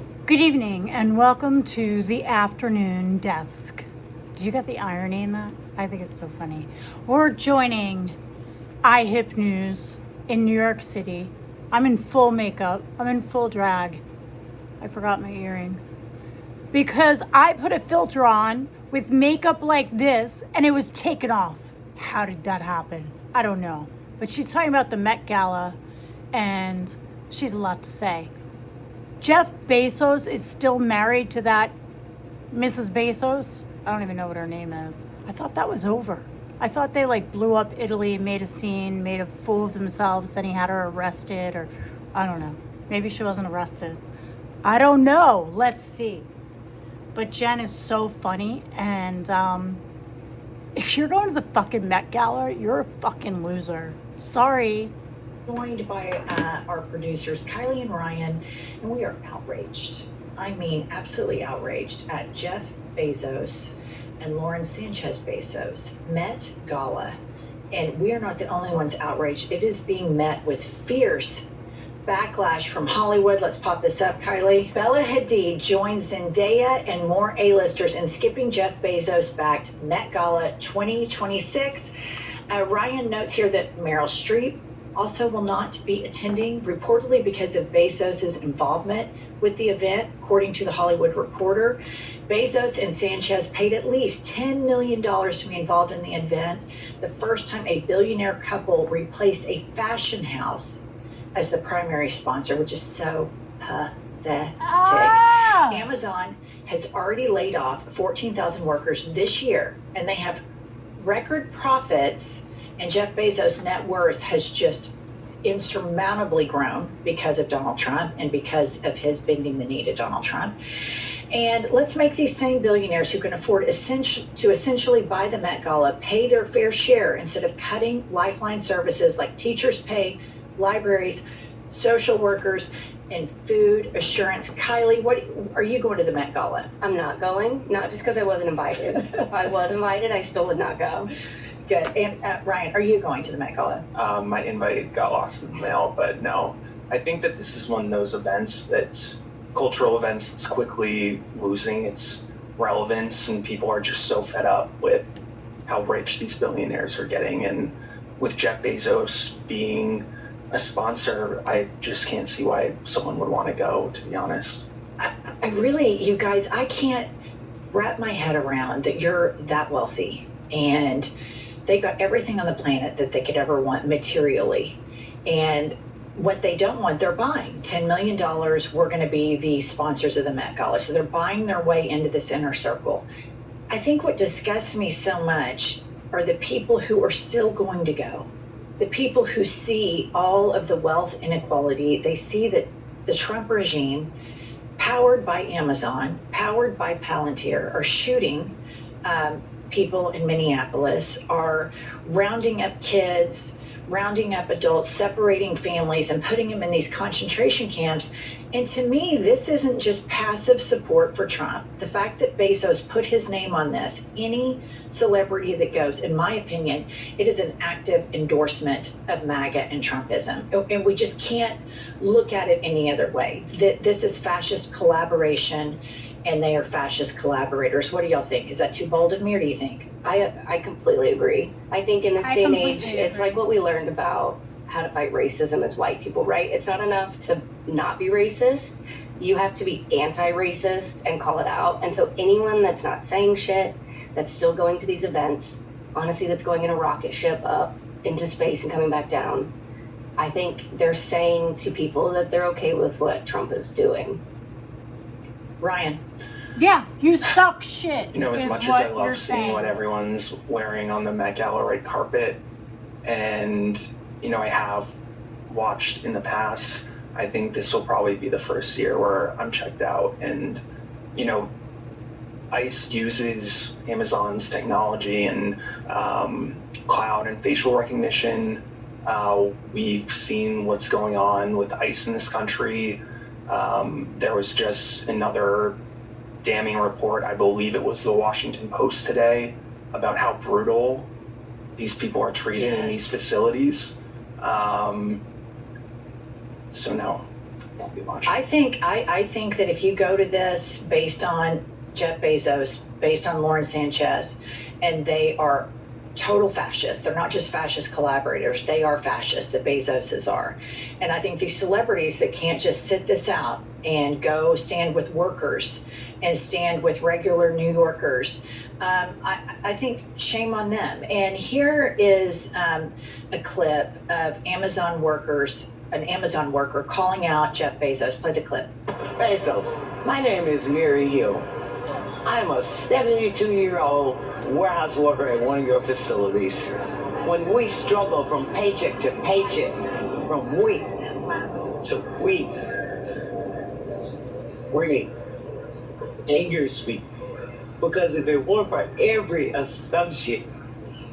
Good evening and welcome to the afternoon desk. Did you get the irony in that? I think it's so funny. We're joining iHip News in New York City. I'm in full makeup. I'm in full drag. I forgot my earrings. Because I put a filter on with makeup like this and it was taken off. How did that happen? I don't know. But she's talking about the Met Gala and she's a lot to say. Jeff Bezos is still married to that Mrs. Bezos. I don't even know what her name is. I thought that was over. I thought they blew up Italy, made a scene, made a fool of themselves. Then he had her arrested, or I don't know. Maybe she wasn't arrested. I don't know. Let's see. But Jen is so funny. And if you're going to the fucking Met Gala, you're a fucking loser. Sorry. Joined by our producers, Kylie and Ryan, and we are outraged. I mean, absolutely outraged at Jeff Bezos and Lauren Sanchez Bezos Met Gala. And we are not the only ones outraged. It is being met with fierce backlash from Hollywood. Let's pop this up, Kylie. Bella Hadid joins Zendaya and more A-listers in skipping Jeff Bezos-backed Met Gala 2026. Ryan notes here that Meryl Streep also will not be attending, reportedly because of Bezos' involvement with the event, according to the Hollywood Reporter. Bezos and Sanchez paid at least $10 million to be involved in the event, the first time a billionaire couple replaced a fashion house as the primary sponsor, which is so pathetic. Amazon has already laid off 14,000 workers this year, and they have record profits. And Jeff Bezos' net worth has just insurmountably grown because of Donald Trump and because of his bending the knee to Donald Trump. And let's make these same billionaires who can afford to essentially buy the Met Gala pay their fair share instead of cutting lifeline services like teachers' pay, libraries, social workers, and food assurance. Kylie, what are you going to the Met Gala? I'm not going, not just because I wasn't invited. If I was invited, I still would not go. Good. And Ryan, are you going to the Met Gala? My invite got lost in the mail, but no. I think that this is one of those events that's cultural events that's quickly losing its relevance, and people are just so fed up with how rich these billionaires are getting. And with Jeff Bezos being a sponsor, I just can't see why someone would want to go, to be honest. I really, you guys, I can't wrap my head around that you're that wealthy and they've got everything on the planet that they could ever want materially. And what they don't want, they're buying. $10 million, we're going to be the sponsors of the Met Gala. So they're buying their way into this inner circle. I think what disgusts me so much are the people who are still going to go. The people who see all of the wealth inequality. They see that the Trump regime, powered by Amazon, powered by Palantir, are shooting people in Minneapolis, are rounding up kids, rounding up adults, separating families, and putting them in these concentration camps. And to me, this isn't just passive support for Trump. The fact that Bezos put his name on this, any celebrity that goes, in my opinion, it is an active endorsement of MAGA and Trumpism. And we just can't look at it any other way. This is fascist collaboration, and they are fascist collaborators. What do y'all think? Is that too bold of me, or do you think? I completely agree. I think in this day and age, it's like what we learned about how to fight racism as white people, right? It's not enough to not be racist. You have to be anti-racist and call it out. And so anyone that's not saying shit, that's still going to these events, honestly, that's going in a rocket ship up into space and coming back down, I think they're saying to people that they're okay with what Trump is doing. Ryan. Yeah, you suck shit. You know, as much as I love seeing what everyone's wearing on the Met Gala red carpet, and, you know, I have watched in the past, I think this will probably be the first year where I'm checked out. And, you know, ICE uses Amazon's technology and cloud and facial recognition. We've seen what's going on with ICE in this country. There was just another damning report, I believe it was the Washington Post today, about how brutal these people are treated in these facilities. So no. won't be much. I think that if you go to this based on Jeff Bezos, based on Lauren Sanchez, and they are total fascists. They're not just fascist collaborators. They are fascists. The Bezoses are. And I think these celebrities that can't just sit this out and go stand with workers and stand with regular New Yorkers, I think shame on them. And here is a clip of Amazon workers, an Amazon worker calling out Jeff Bezos. Play the clip. Bezos, my name is Mary Hill. I'm a 72-year-old warehouse worker at one of your facilities. When we struggle from paycheck to paycheck, from week to week, really angers me. Because if it weren't for every associate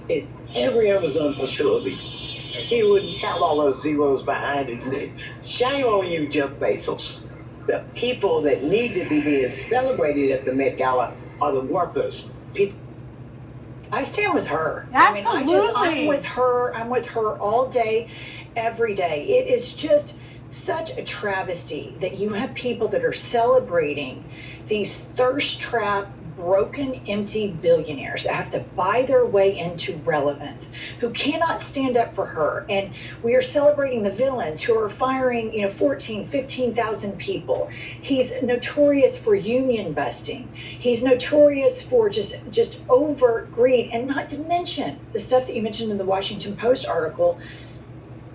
in every Amazon facility, he wouldn't have all those zeros behind his name. Shame on you, Jeff Bezos. The people that need to be being celebrated at the Met Gala are the workers. I stand with her. Absolutely. I'm with her. I'm with her all day, every day. It is just such a travesty that you have people that are celebrating these thirst-trapped, broken, empty billionaires that have to buy their way into relevance, who cannot stand up for her. And we are celebrating the villains who are firing, 14, 15,000 people. He's notorious for union busting. He's notorious for just overt greed, and not to mention the stuff that you mentioned in the Washington Post article,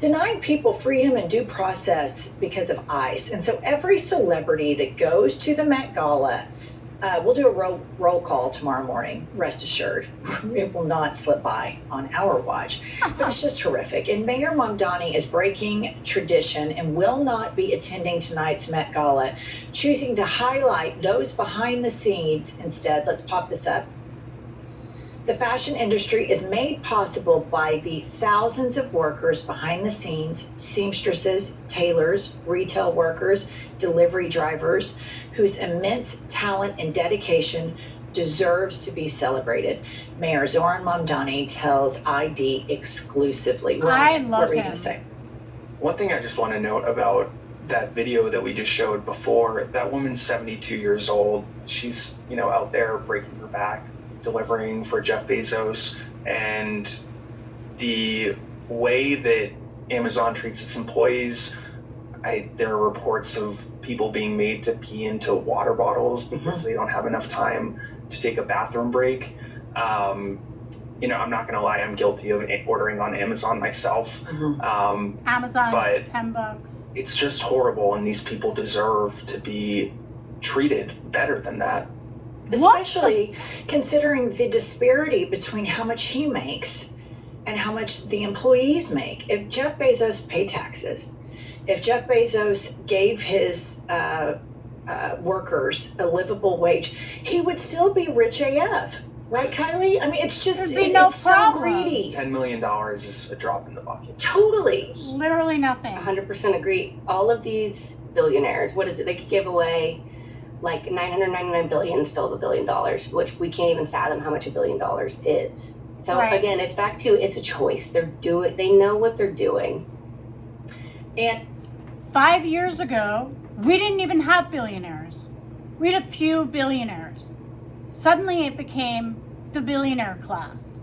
denying people freedom and due process because of ICE. And so every celebrity that goes to the Met Gala, we'll do a roll call tomorrow morning, rest assured. It will not slip by on our watch. But it's just horrific. And Mayor Mamdani is breaking tradition and will not be attending tonight's Met Gala, choosing to highlight those behind the scenes instead. Let's pop this up. The fashion industry is made possible by the thousands of workers behind the scenes, seamstresses, tailors, retail workers, delivery drivers, whose immense talent and dedication deserves to be celebrated. Mayor Zoran Mamdani tells ID exclusively. I love what were you him. going to say? One thing I just want to note about that video that we just showed before, that woman's 72 years old. She's, out there breaking her back, delivering for Jeff Bezos, and the way that Amazon treats its employees, there are reports of people being made to pee into water bottles because they don't have enough time to take a bathroom break. I'm not gonna lie, I'm guilty of ordering on Amazon myself. Amazon, but $10. it's just horrible, and these people deserve to be treated better than that. Especially considering the disparity between how much he makes and how much the employees make. If Jeff Bezos paid taxes, if Jeff Bezos gave his workers a livable wage, he would still be rich AF. Right, Kylie? I mean, it's just, There'd be no it's so problem. greedy. $10 million is a drop in the bucket. Totally. Literally nothing. 100% agree. All of these billionaires, what is it? They could give away like $999 billion, still have $1 billion, which we can't even fathom how much $1 billion is. So Right. again, it's back to, it's a choice. They know what they're doing. And 5 years ago, we didn't even have billionaires. We had a few billionaires. Suddenly it became the billionaire class.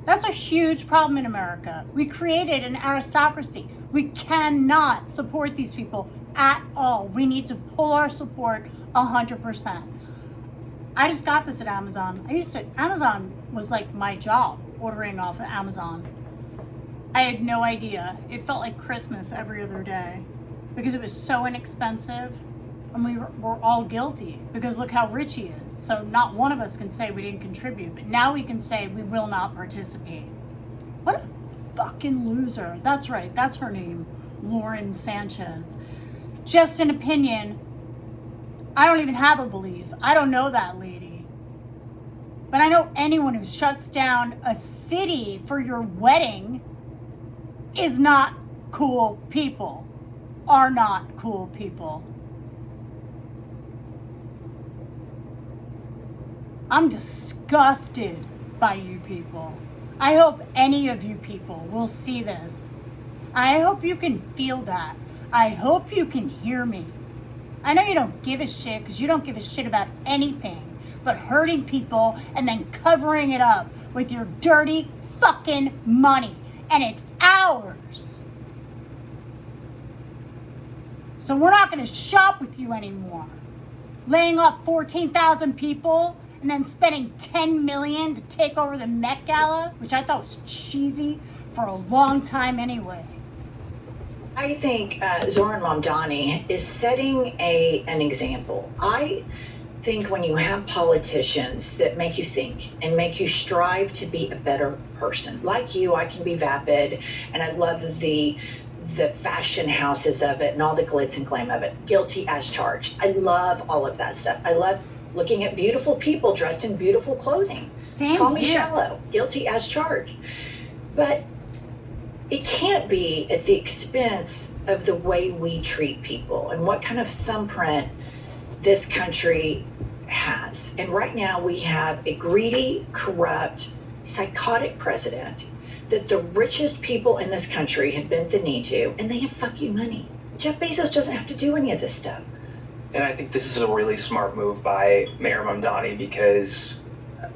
That's a huge problem in America. We created an aristocracy. We cannot support these people at all. We need to pull our support 100%. I just got this at Amazon. Amazon was like my job, ordering off of Amazon. I had no idea. It felt like Christmas every other day because it was so inexpensive, and we're all guilty because look how rich he is. So not one of us can say we didn't contribute, but now we can say we will not participate. What a fucking loser. That's right, that's her name, Lauren Sanchez. Just an opinion. I don't even have a belief. I don't know that lady. But I know anyone who shuts down a city for your wedding is not cool people. Are not cool people. I'm disgusted by you people. I hope any of you people will see this. I hope you can feel that. I hope you can hear me. I know you don't give a shit because you don't give a shit about anything but hurting people and then covering it up with your dirty fucking money. And it's ours. So we're not going to shop with you anymore. Laying off 14,000 people and then spending $10 million to take over the Met Gala, which I thought was cheesy for a long time anyway. I think Zoran Mamdani is setting an example. I think when you have politicians that make you think and make you strive to be a better person, like you, I can be vapid, and I love the fashion houses of it and all the glitz and glam of it. Guilty as charged. I love all of that stuff. I love looking at beautiful people dressed in beautiful clothing. Same Call me here. shallow. Guilty as charged. But it can't be at the expense of the way we treat people and what kind of thumbprint this country has. And right now we have a greedy, corrupt, psychotic president that the richest people in this country have bent the knee to, and they have fuck you money. Jeff Bezos doesn't have to do any of this stuff. And I think this is a really smart move by Mayor Mamdani because,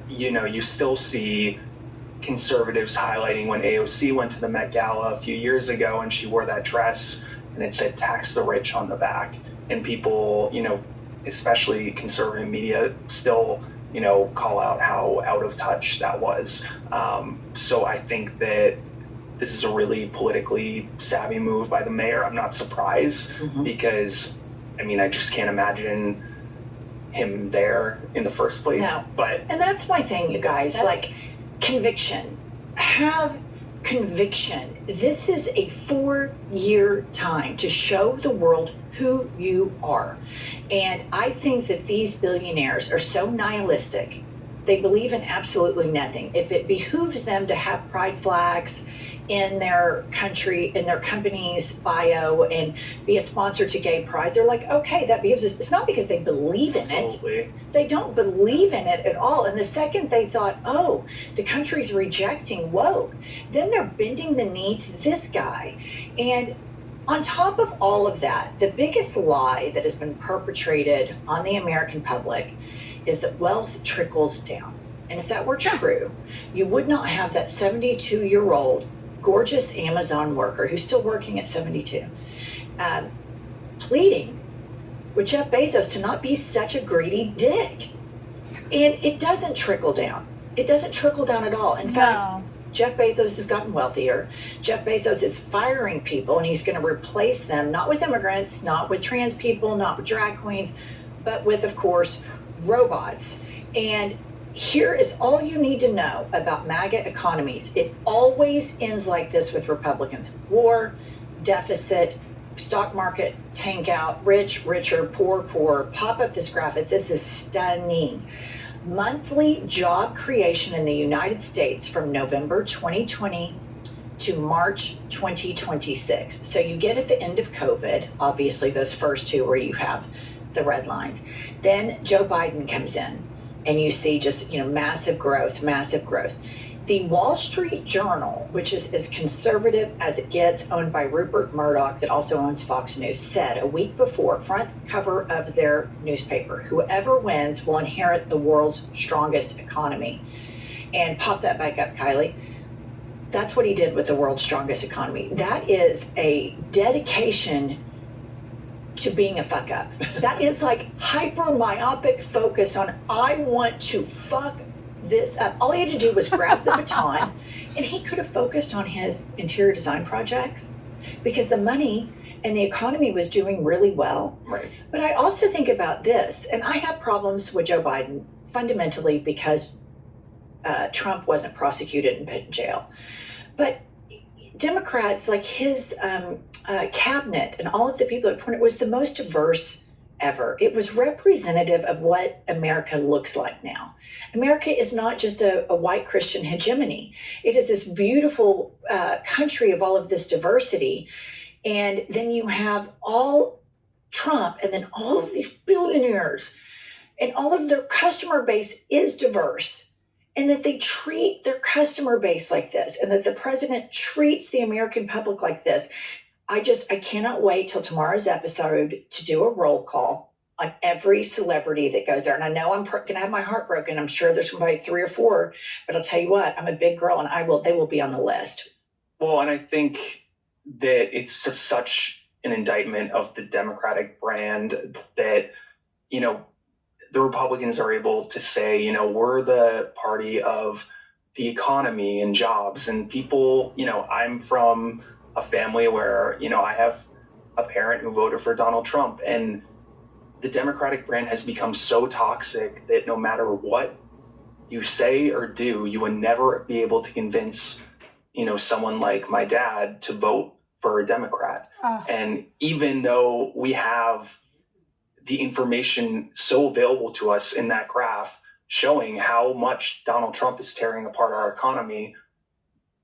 you still see conservatives highlighting when AOC went to the Met Gala a few years ago and she wore that dress and it said tax the rich on the back. And people, especially conservative media, still call out how out of touch that was. So I think that this is a really politically savvy move by the mayor. I'm not surprised because, I just can't imagine him there in the first place. No. But And that's my thing, you guys, like conviction. Have conviction. This is a 4-year time to show the world who you are. And I think that these billionaires are so nihilistic. They believe in absolutely nothing. If it behooves them to have pride flags in their country, in their company's bio, and be a sponsor to gay pride, they're like, okay, that behooves us. It's not because they believe in absolutely. it. They don't believe in it at all. And the second they thought, oh, the country's rejecting woke, then they're bending the knee to this guy. And on top of all of that, the biggest lie that has been perpetrated on the American public is that wealth trickles down. And if that were true, you would not have that 72-year-old gorgeous Amazon worker who's still working at 72, pleading with Jeff Bezos to not be such a greedy dick. And it doesn't trickle down. It doesn't trickle down at all. In fact, Jeff Bezos has gotten wealthier. Jeff Bezos is firing people, and he's going to replace them, not with immigrants, not with trans people, not with drag queens, but with, of course, robots. And here is all you need to know about MAGA economies. It always ends like this with Republicans. War, deficit, stock market tank out, rich, richer, poor, poor. Pop up this graphic. This is stunning. Monthly job creation in the United States from November 2020 to March 2026. So you get at the end of COVID, obviously those first two where you have the red lines. Then Joe Biden comes in and you see just, massive growth, massive growth. The Wall Street Journal, which is as conservative as it gets, owned by Rupert Murdoch, that also owns Fox News, said a week before, front cover of their newspaper, whoever wins will inherit the world's strongest economy. And pop that back up, Kylie. That's what he did with the world's strongest economy. That is a dedication to being a fuck up. That is like hyper myopic focus on, I want to fuck this up. All he had to do was grab the baton, and he could have focused on his interior design projects because the money and the economy was doing really well. Right. But I also think about this, and I have problems with Joe Biden fundamentally because Trump wasn't prosecuted and put in jail. But Democrats, like his cabinet and all of the people appointed, was the most diverse ever. It was representative of what America looks like now. America is not just a white Christian hegemony. It is this beautiful country of all of this diversity. And then you have all Trump and then all of these billionaires and all of their customer base is diverse. And that they treat their customer base like this, and that the president treats the American public like this. I cannot wait till tomorrow's episode to do a roll call on every celebrity that goes there. And I know I'm going to have my heart broken. I'm sure there's probably 3 or 4, but I'll tell you what, I'm a big girl and they will be on the list. Well, and I think that it's just such an indictment of the Democratic brand that, you know, the Republicans are able to say, you know, we're the party of the economy and jobs and people. You know, I'm from a family where, you know, I have a parent who voted for Donald Trump, and the Democratic brand has become so toxic that no matter what you say or do, you would never be able to convince, you know, someone like my dad to vote for a Democrat. And even though we have the information so available to us in that graph showing how much Donald Trump is tearing apart our economy.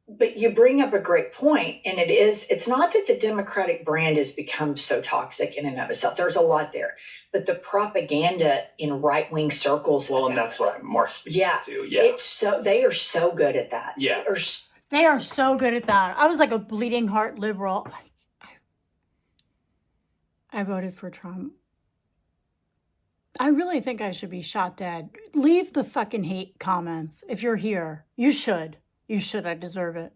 But you bring up a great point, and it's not that the Democratic brand has become so toxic in and of itself. There's a lot there, but the propaganda in right-wing circles. Well, and that's what I'm more speaking to. Yeah. They are so good at that. Yeah. They are so good at that. I was like a bleeding heart liberal. I voted for Trump. I really think I should be shot dead. Leave the fucking hate comments. If you're here, you should. You should. I deserve it.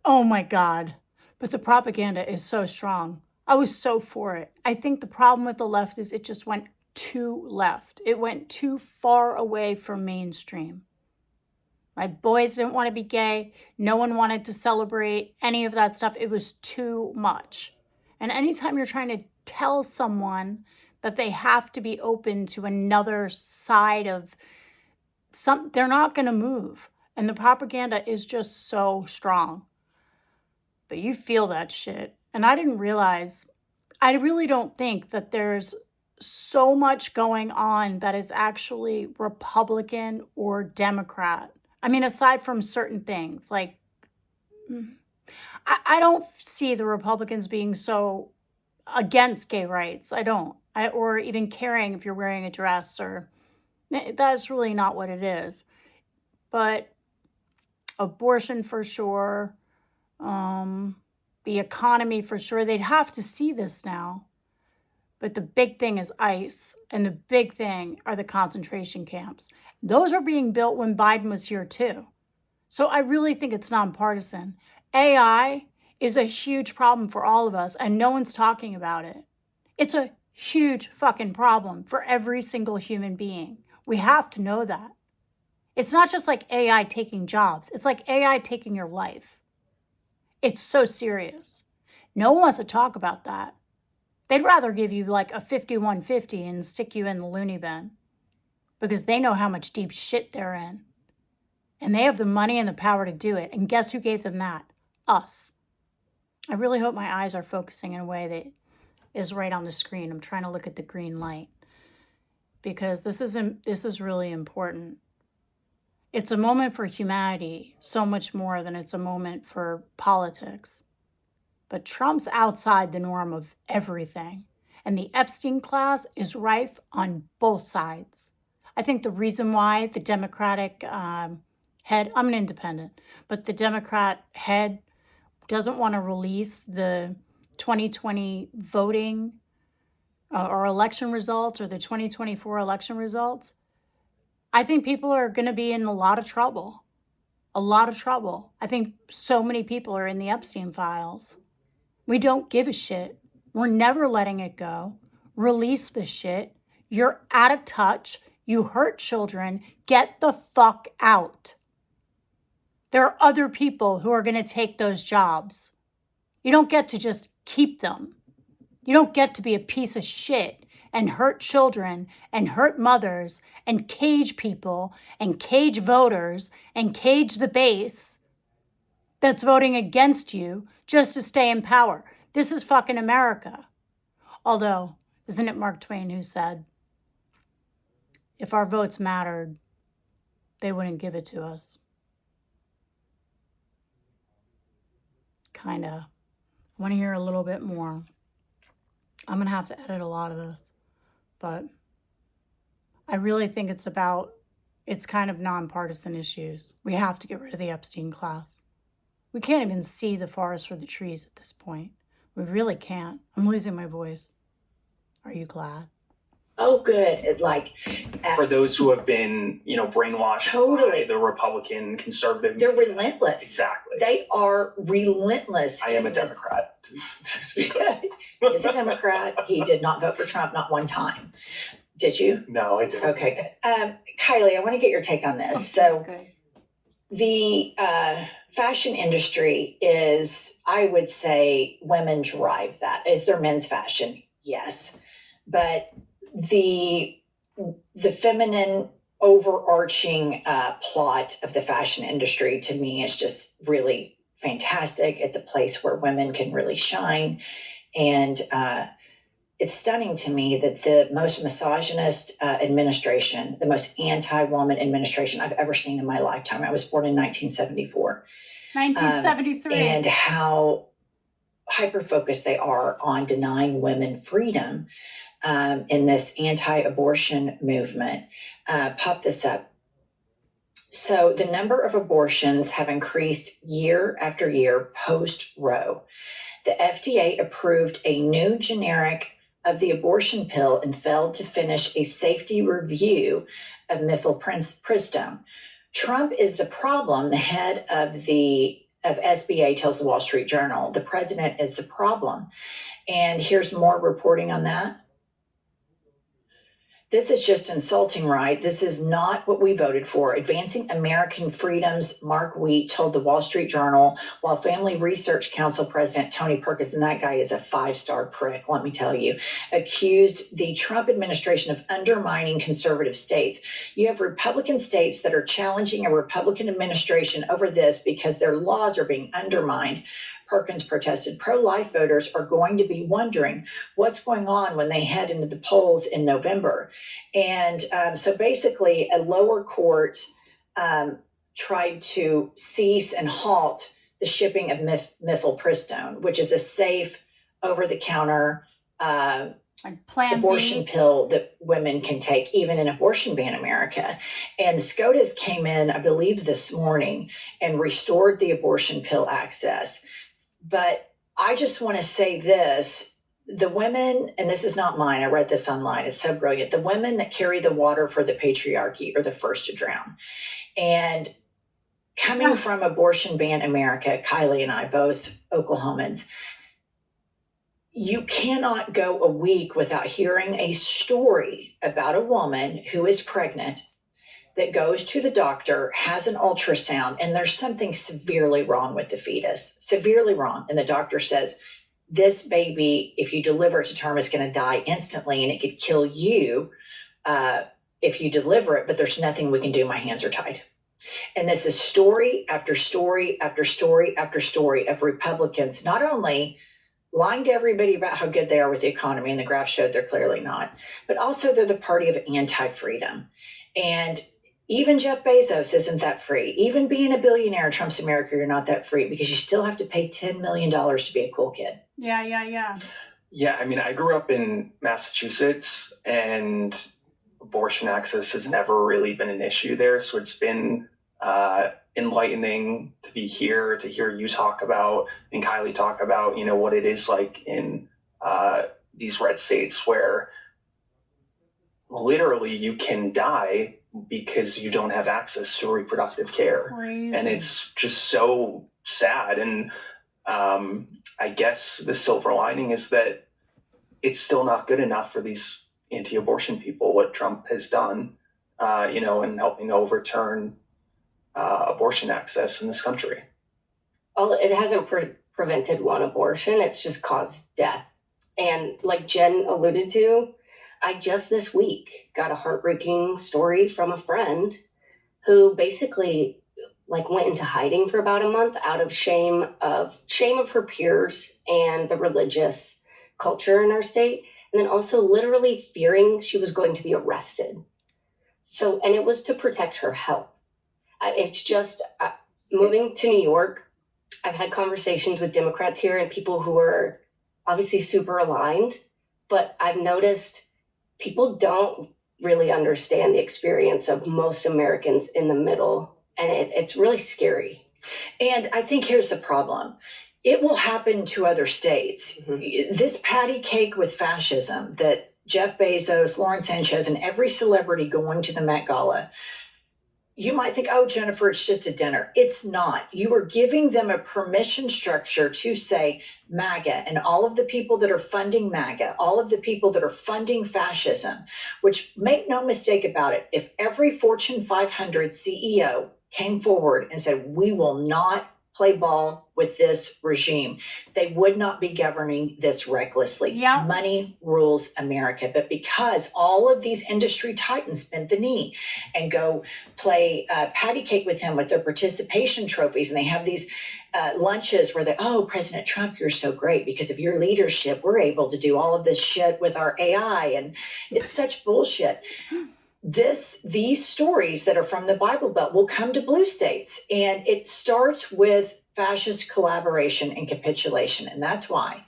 Oh my God. But the propaganda is so strong. I was so for it. I think the problem with the left is it just went too left. It went too far away from mainstream. My boys didn't want to be gay. No one wanted to celebrate any of that stuff. It was too much. And anytime you're trying to tell someone that they have to be open to another side of something, they're not going to move. And the propaganda is just so strong. But you feel that shit. And I didn't realize, I really don't think that there's so much going on that is actually Republican or Democrat. I mean, aside from certain things, like, I don't see the Republicans being so against gay rights. I don't. Or even caring if you're wearing a dress, or that's really not what it is. But abortion for sure, the economy for sure, they'd have to see this now. But the big thing is ICE, and the big thing are the concentration camps. Those were being built when Biden was here too. So I really think it's nonpartisan. AI is a huge problem for all of us, and no one's talking about it. It's a huge fucking problem for every single human being. We have to know that. It's not just like AI taking jobs. It's like AI taking your life. It's so serious. No one wants to talk about that. They'd rather give you like a 5150 and stick you in the loony bin because they know how much deep shit they're in. And they have the money and the power to do it. And guess who gave them that? Us. I really hope my eyes are focusing in a way that is right on the screen. I'm trying to look at the green light because this is really important. It's a moment for humanity so much more than it's a moment for politics. But Trump's outside the norm of everything. And the Epstein class is rife on both sides. I think the reason why the Democratic head, I'm an independent, but the Democrat head doesn't want to release the 2020 voting or election results or the 2024 election results, I think people are going to be in a lot of trouble. A lot of trouble. I think so many people are in the Epstein files. We don't give a shit. We're never letting it go. Release the shit. You're out of touch. You hurt children. Get the fuck out. There are other people who are going to take those jobs. You don't get to just keep them. You don't get to be a piece of shit and hurt children and hurt mothers and cage people and cage voters and cage the base that's voting against you just to stay in power. This is fucking America. Although, isn't it Mark Twain who said, if our votes mattered, they wouldn't give it to us? Kinda. I want to hear a little bit more. I'm going to have to edit a lot of this, but I really think it's kind of nonpartisan issues. We have to get rid of the Epstein class. We can't even see the forest for the trees at this point. We really can't. I'm losing my voice. Are you glad? Oh, good. For those who have been, brainwashed Totally. by the Republican conservative. They're relentless. Exactly. They are relentless. I am a in this. Democrat. He's a Democrat. He did not vote for Trump, not one time. Did you? No, I didn't. Okay, good. Kylie, I want to get your take on this. So the fashion industry is, I would say, women drive that. Is there men's fashion? Yes. But the feminine overarching plot of the fashion industry to me is just really fantastic. It's a place where women can really shine. And it's stunning to me that the most misogynist administration, the most anti-woman administration I've ever seen in my lifetime. I was born in 1974. 1973. And how hyper-focused they are on denying women freedom in this anti-abortion movement. Pop this up. So the number of abortions have increased year after year post-Roe. The FDA approved a new generic of the abortion pill and failed to finish a safety review of mifepristone. Trump is the problem. The head of SBA tells the Wall Street Journal. The president is the problem. And here's more reporting on that. This is just insulting, right? This is not what we voted for. Advancing American Freedoms, Mark Wheat told the Wall Street Journal, while Family Research Council President Tony Perkins, and that guy is a 5-star prick, let me tell you, accused the Trump administration of undermining conservative states. You have Republican states that are challenging a Republican administration over this because their laws are being undermined. Perkins protested. Pro-life voters are going to be wondering what's going on when they head into the polls in November. And so basically a lower court tried to cease and halt the shipping of mifepristone, which is a safe over-the-counter abortion pill that women can take, even in abortion ban America. And the SCOTUS came in, I believe, this morning and restored the abortion pill access. But I just want to say this, the women, and this is not mine, I read this online, it's so brilliant. The women that carry the water for the patriarchy are the first to drown. And coming from abortion ban America, Kylie and I, both Oklahomans, you cannot go a week without hearing a story about a woman who is pregnant that goes to the doctor, has an ultrasound, and there's something severely wrong with the fetus, severely wrong. And the doctor says, this baby, if you deliver it to term, is going to die instantly, and it could kill you if you deliver it, but there's nothing we can do. My hands are tied. And this is story after story after story after story of Republicans not only lying to everybody about how good they are with the economy, and the graph showed they're clearly not, but also they're the party of anti-freedom. And even Jeff Bezos isn't that free. Even being a billionaire in Trump's America, you're not that free because you still have to pay $10 million to be a cool kid. Yeah. Yeah, I mean, I grew up in Massachusetts, and abortion access has never really been an issue there. So it's been enlightening to be here, to hear you talk about, and Kylie talk about, what it is like in these red states where literally you can die because you don't have access to reproductive care. Crazy. And it's just so sad. And I guess the silver lining is that it's still not good enough for these anti-abortion people, what Trump has done, in helping overturn abortion access in this country. Well, it hasn't prevented one abortion, it's just caused death. And like Jen alluded to, I just this week got a heartbreaking story from a friend who basically went into hiding for about a month out of shame of her peers and the religious culture in our state, and then also literally fearing she was going to be arrested. So, and it was to protect her health. It's just moving to New York. I've had conversations with Democrats here and people who are obviously super aligned, but I've noticed people don't really understand the experience of most Americans in the middle, and it's really scary. And I think here's the problem. it will happen to other states. This patty cake with fascism that Jeff Bezos, Lauren Sanchez, and every celebrity going to the Met Gala, you might think, oh, Jennifer, it's just a dinner. It's not. You are giving them a permission structure to say MAGA and all of the people that are funding MAGA, all of the people that are funding fascism, which, make no mistake about it, if every Fortune 500 CEO came forward and said, we will not play ball with this regime, they would not be governing this recklessly. Yeah. Money rules America. But because all of these industry titans bend the knee and go play patty cake with him with their participation trophies, and they have these lunches where they, oh, President Trump, you're so great because of your leadership. We're able to do all of this shit with our AI, and it's such bullshit. These stories that are from the Bible Belt will come to blue states, and it starts with fascist collaboration and capitulation. And that's why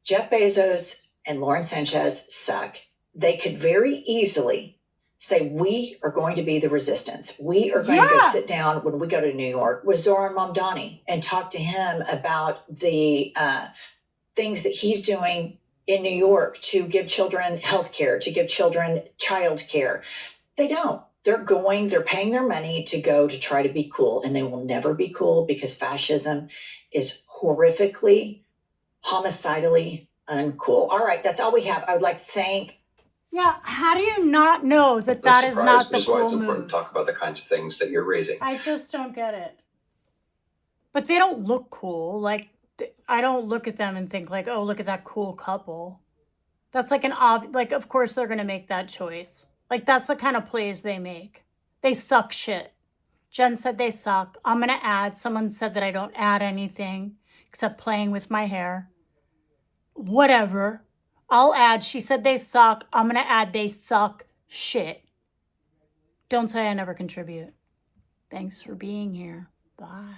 Jeff Bezos and Lauren Sanchez suck. They could very easily say, we are going to be the resistance. We are going to go sit down when we go to New York with Zoran Mamdani and talk to him about the things that he's doing in New York to give children health care, to give children child care. They don't. They're paying their money to go to try to be cool, and they will never be cool because fascism is horrifically, homicidally uncool. All right, that's all we have. I would like to thank. Yeah, how do you not know that that is not the Which is why cool it's important move? to talk about the kinds of things that you're raising. I just don't get it. But they don't look cool. Like, I don't look at them and think like, oh, look at that cool couple. That's like like, of course they're going to make that choice. Like, that's the kind of plays they make. They suck shit. Jen said they suck. I'm going to add. Someone said that I don't add anything except playing with my hair. Whatever. I'll add. She said they suck. I'm going to add they suck shit. Don't say I never contribute. Thanks for being here. Bye.